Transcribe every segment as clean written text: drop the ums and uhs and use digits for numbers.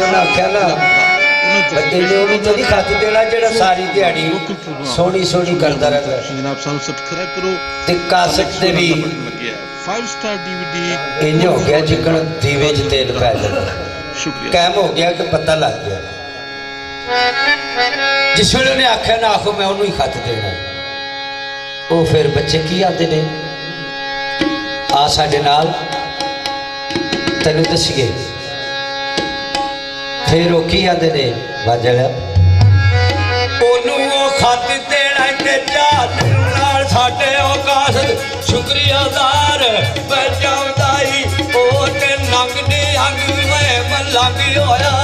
उन्हें आख्या ना इन्हें उन्हें तो नहीं खाती देना जेड़ा सारी दिहाड़ी सोहनी सोहनी करता रहता है। जनाब सानू सब्सक्राइब करो ते कासट ते भी 5 स्टार DVD इंज हो गया जिकन दीवे च तेल पै जाता। शुक्रिया कैम हो गया कि पता लग गया। जिस वेले उन्हें आख्या ना आखो मैं उन्हें ही खत देना। वो फिर बच्चे की आते ने आ साडे नाल तेनू दसीए। फिर वो की आते ने वाजड़ा ओनू वो खत देना ते जात नाल साडे औकात शुक्रियादार बजाउदाई ओ ते नंग ने अंग मैं मलंग होया।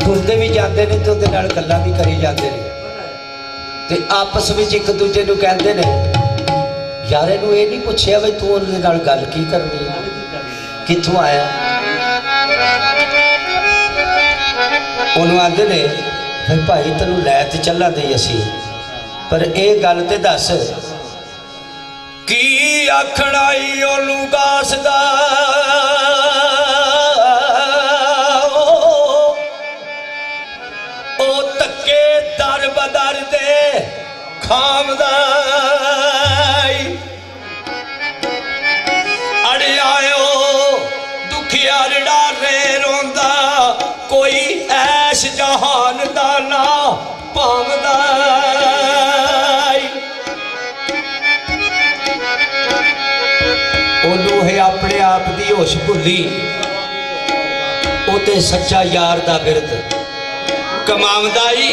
टुरते भी जाते हैं तो गल्लां भी करी जाते हैं ते आपस में एक दूजे को कहते हैं यार इनू ये नहीं पूछया बई तू उन्हें नाल गल की करनी कित्थों आया। उन्होंने आते ने फिर भाई तेनू लै ते चला दे असी पर ये गल ते दस की आखना ओनू गास दा बदर दे खामदाई अड़े आयो दुखिया डारे रोंदा कोई ऐश जहान दा ना पावदाई। ओनू है अपने आप दी होश भुली ओते सच्चा यार दा बिरद कमावदाई।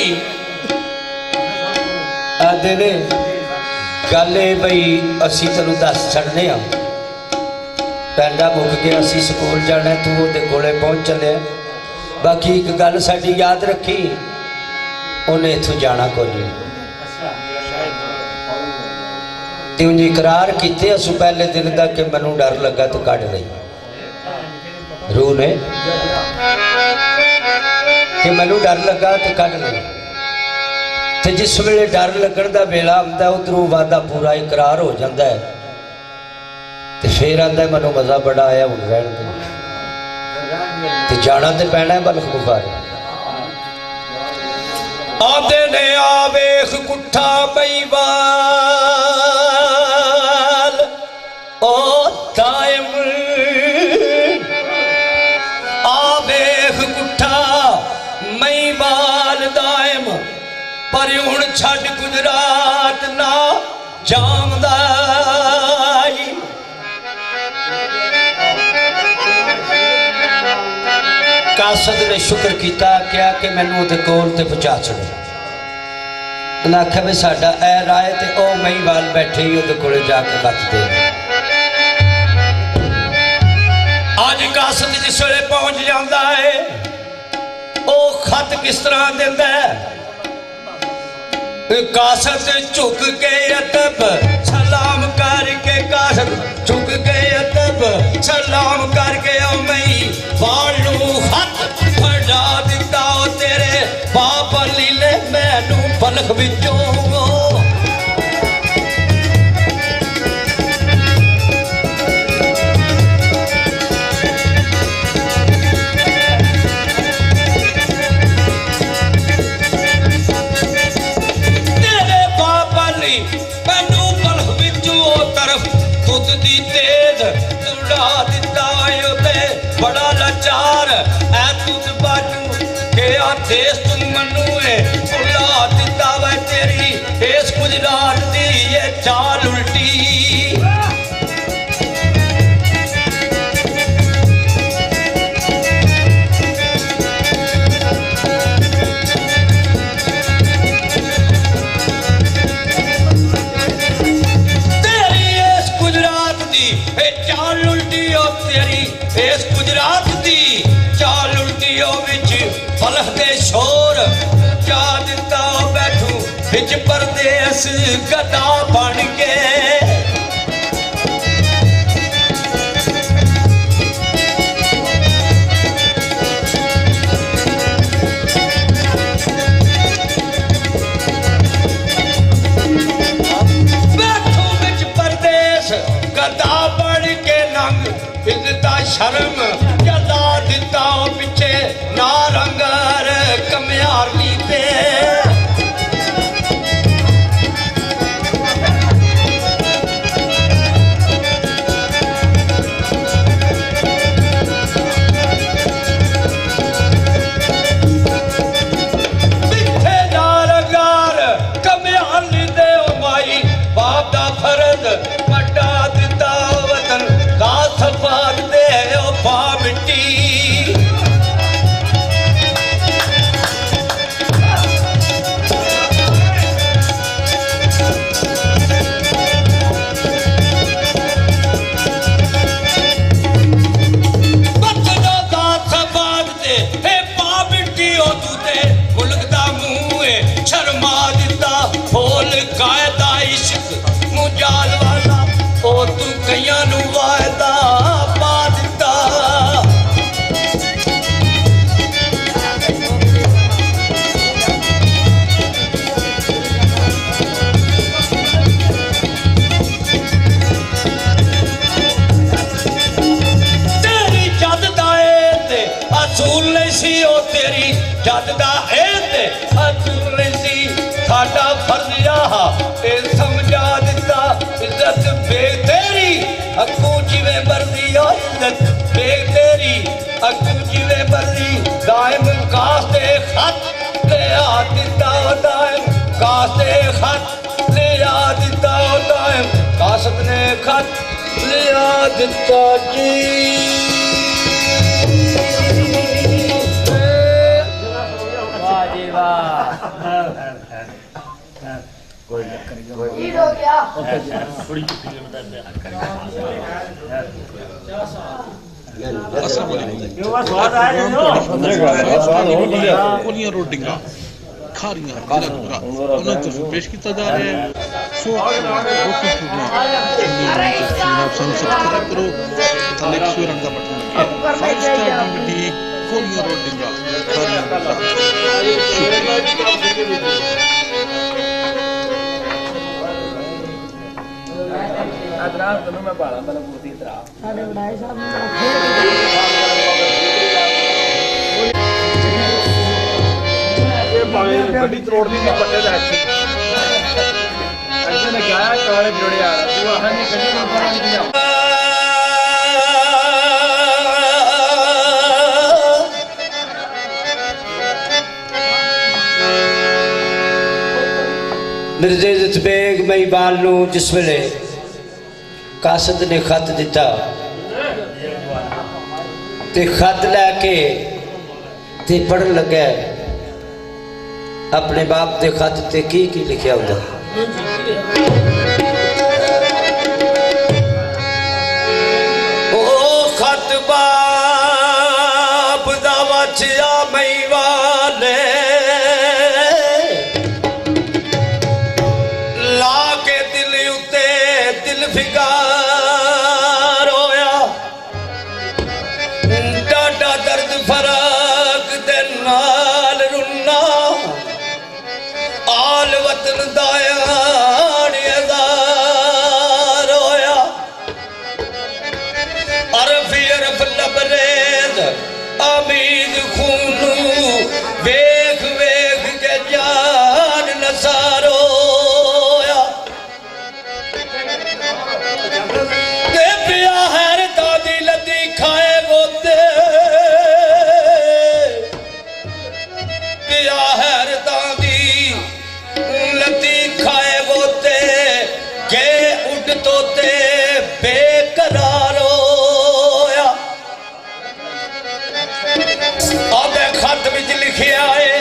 आते ने गल बई असी तेनू दस छड़ने पैंडा मुक गया असी स्कूल जाना तू वो कोले पहुँच चले। बाकी एक गल साडी याद रखी उन्हें इथों जाना कोई ते उन्हें इकरार किते असू पहले दिन का कि मैनू डर लगा तो कढ़ रही रूह ने कि मैनू डर लगा तो कढ़ रही। तो जिस वेले डर लगन का वेला आता उधरों वादा पूरा इकरार हो जाता है तो फिर आता मैनू मजा बड़ा आया हूँ रहन दे तो जाना तो पैना है बल्ख बुखार। आते ने आ वेख कुठा मईवाल ओ दायम आ वेख कुठा मईवाल पर हुण छड्ड गुजरात ना जामदा कासद ने शुक्र किया क्या कि मैनू उहदे कोल ते पहुंचा छड़े उन्हें आख्या भी साडा ऐ राय ते ओ महीवाल बैठे ही उहदे कोले जाके खत दे अज कासद जिस वेले पहुंच जाता है ओ खत किस तरह देंदा है कासद झुक के अदब सलाम करके कासद झुक के अदब सलाम करके ओ मई वालू खत फड़ा दिता तेरे बाप लीले मैनू पलक विचों बड़ा लाचार ऐ तुझ बाजू के आदेश तुम मनु है भुला दिता वै तेरी इस गुजरात दी ये चाल उल्टी तेरी इस गुजरात दी ये चाल उल्टी ओ तेरी इस गुजरात दी चाल उल्टियों विच फलह दे शोर जा दिता बैठू विच परदेस गदा बन के बैठू विच परदेस गदा बन के नंग इज्जता शर्म जला दिता पिछे ना रंगर कमियार नीते पिछे ना रंगर कमियार नीते ओ माई बाप दा फर्ज वड्डा दिता वतन का सफाद दे ओ पा मिट्टी बचना का सफाद दे हे पा मिट्टी ओ तू ते मुल्क दा मुंह है शर्मा दिता बोल कायदा इश्क मुजाल वाला ओ तू कईयां नू वायदा पा दिता तेरी जद दा ए ते असूल नहीं सी ओ तेरी जद दा ए ते असूल नहीं सी साडा फर्ज आह ते समझा दिता इज्जत बेग तेरी अगू जिवें मर्जी ओ इज्जत बेग तेरी अगू जिवें मर्जी दायम कास्ते खत ले आ दिता दायम कास्ते खत ले आ दिता दायम कासत ने खत ले आ दिता जी कोलियां रोटियां खारियां जिला उन्हें तो पेश किया जा रहा है सो सब्सक्राइब करो लाइक शेयर का बटन लगे 5 स्टार डीवीडी कोलियां रोटियां खारियां अदराक तनु मैं बाला मतलब पूरी तरह ਸਾਡੇ ਵਡਾਈ ਸਾਹਿਬ ਨੂੰ ਇਹ ਭਾਵੇਂ ਗੱਡੀ ਤਰੋੜ ਦੀ ਨਹੀਂ ਪੱਟੇ ਦਾ ਅੱਛੀ ਅੱਗੇ ਨੇ ਗਾਇਆ ਕਾਲੇ ਜੋੜਿਆ ਤੂੰ ਆਹ ਨਹੀਂ ਗੱਡੀ ਨੂੰ ਪਾਣੀ ਨਹੀਂ मिर्ज़ा बेग महिबाल नूं जिस वेले कासद ने खत दिता ते खत लैके ते पढ़न लगा अपने बाप के खत ते की लिखिया होंदा। ओ खत बाप दा बचिया महिवाले ला के दिल उते दिल फिकार होया डाडा दर्द फराक दे नाल रुन्ना आल वतन दायान हजार होया अरफ अरफ लबरेज आमीद खूनू वेख वेख के जान नसारो होया ते पिया हैर दादी लदी खाए गोते पिया हैर दादी लती खाए गोते के उड तोते बेकरार होया। आदे खत विच लिखिया है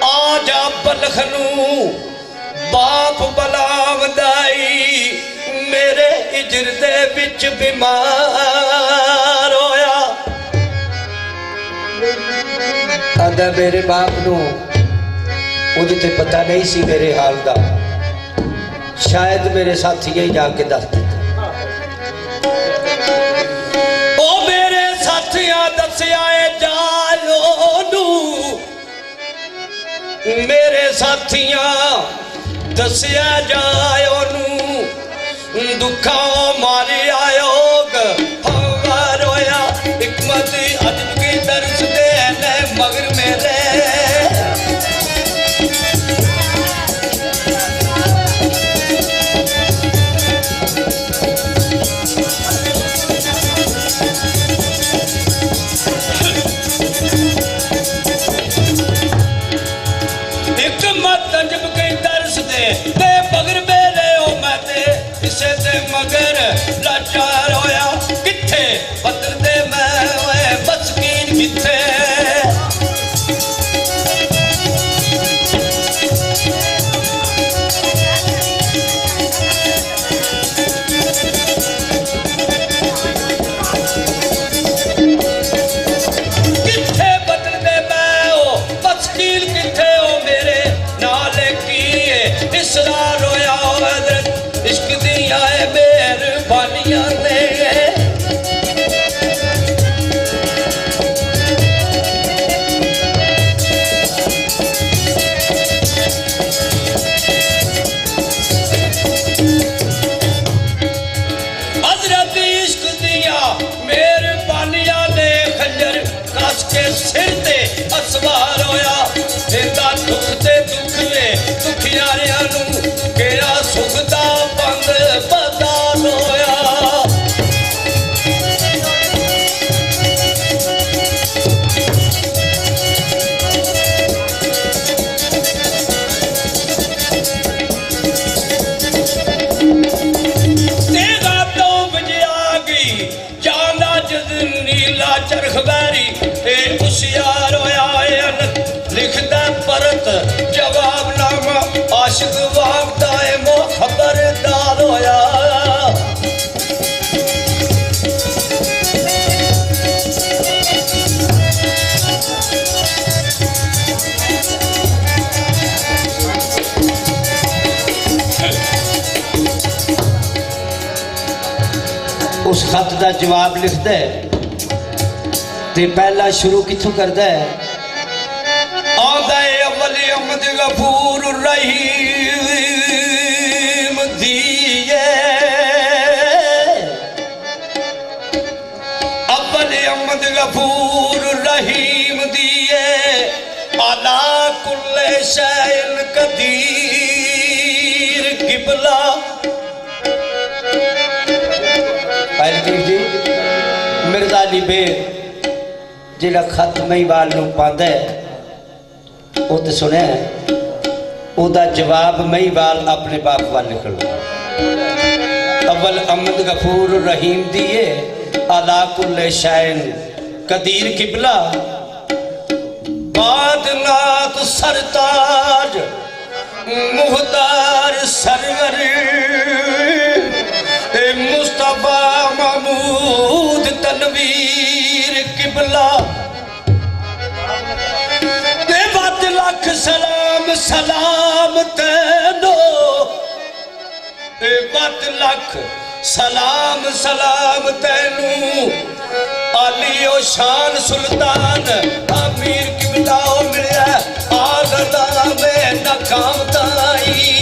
आ जा बलख नूं बाप बलावदाई मेरे इजर दे विच बीमार होया। आंदा मेरे बाप नूं उहदे ते पता नहीं सी मेरे हाल दा, शायद मेरे साथी ही जाके दस दिता। ओ मेरे साथिया दसिया है जालो नू मेरे साथिया दसिया जाए नू दुखा मारी आयोग रोया हिकमत अदब की दर्श दे मगर मेरे मगर मेरे ओ मैं ते किसे ते मगर लाचार होया किथे पत्थर दे मैं बसकीन किथे किथे पत्थर दे मैं ओ बसकीन किथे ओ मेरे नाले की इसरार होया इश्क दिया है मेहरबानियां ने हजरत इश्क दिया मेहरबानियां ने खंजर कस के सिर ते असवार होया जिंदा दुख ते दुख वे दुखियारियां नू केड़ा सुख दा बंद बदान होया। तेगा तो बजिया गई जाना जद नीला चरख बैरी ते होशियार होया लिखदा परत जवाब नामा आशिक वागदा है मो खबरदार होया। उस खत का जवाब लिखता है ते पहला शुरू किथों करता है आंदा है अव्वल अहमद गफूर रहीम दिए अव्वल अहमद गफूर रहीम दिए अला कुल्ले शैइन कदीर किबला। जी मिर्जा अली बेग जिहड़ा खत महिवाल नूं पांदा है वो तो सुने ਉਹਦਾ जवाब महीवाल अपने बाप वाल निकलो अव्वल अमद गफूर रहीम दिए अला कुल्ले शाइन कदीर किबला बादनात सरताज मुहतार सरवर मुस्तफा महमूद तनवीर किबला लख सलाम सलाम तेनो बद लख सलाम सलाम तेनू आलियो शान सुल्तान अमीर किबला मिलिया आगदा में नकाम ताई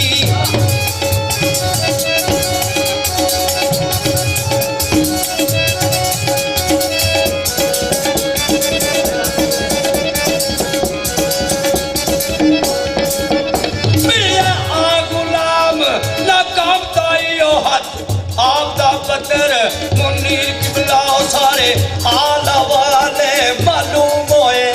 बदर मुनीर किबला सारे आला वाले मालूम होए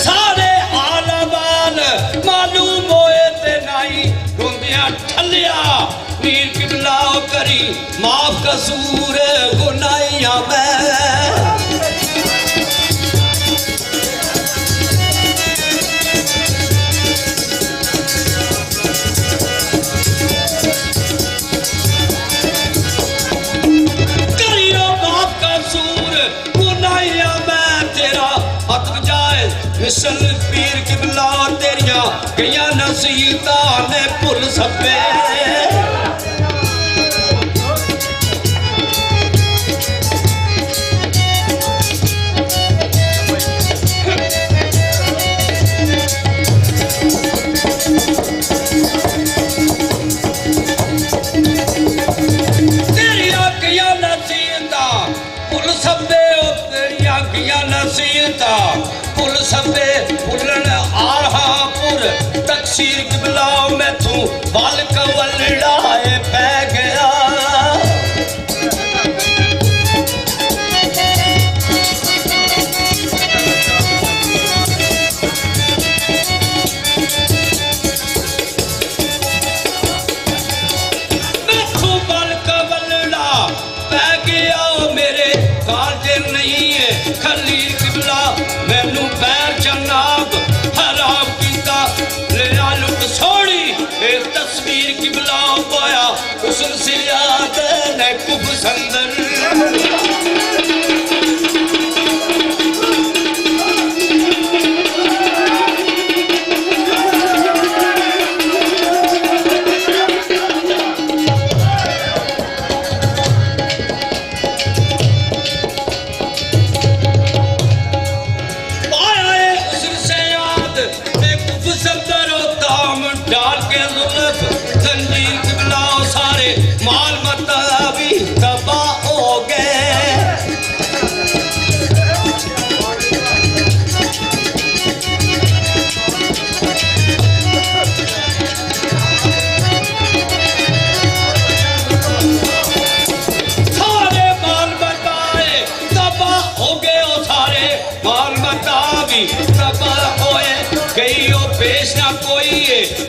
सारे आला वाल मालूम होए ते नाई रुंदियां ठलिया मीर किबला करी माफ कसूर गुनाहियां मैं करियो माफ कसूर गुनाहियां मैं तेरा हक जाए मिसल पीर किबला तेरिया गया नसीहतां ने भुल सके पुल सबे पुलन आहापुर तकसीर किबला मैं तू बाल कवलड़ाए पै गया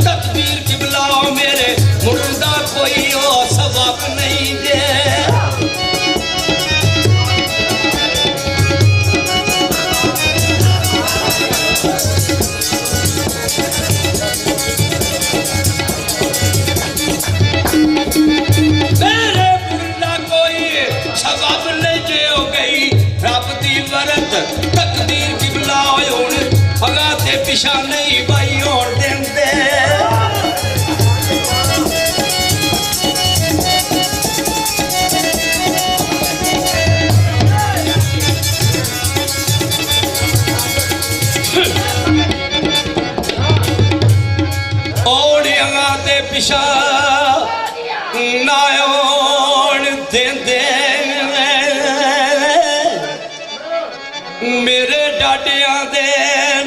तकदीर किबला मेरे मुर्दा कोई और सबक नहीं दे मेरे मुर्दा कोई सबक नहीं दे हो गई रब दी वरत तकदीर किबला होने अगा ते पिछा नहीं भाई और देंदे पिछा नायोन देंदे मेरे डाडियां दे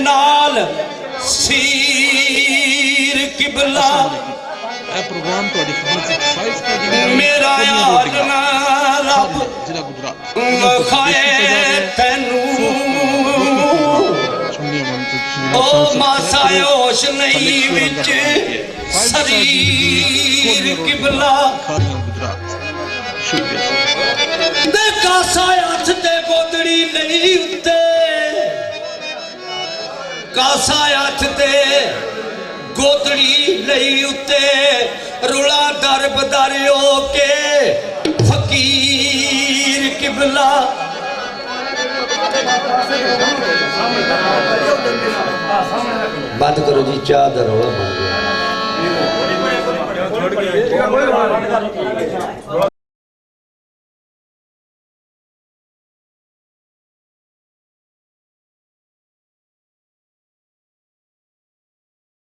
नाल सीर किबला ਇਹ ਪ੍ਰੋਗਰਾਮ ਤੁਹਾਡੀ ਖidmat ਵਿੱਚ 5 ਸਟਾਰ ਦੀ मेरा यार ना रब ਜ਼ਿਲ੍ਹਾ ਗੁਜਰਾਤ खाए तेनू ओ मासा होश नहीं विच शरीर किबला गुजरात शुक्रिया दे कासा हथ ते गोदड़ी नहीं उत्ते कासा हथ ते गोदड़ी नहीं उत्ते रुला दर बदारियो के फकीर किबला बंद करो जी चाह दा रौला बन गया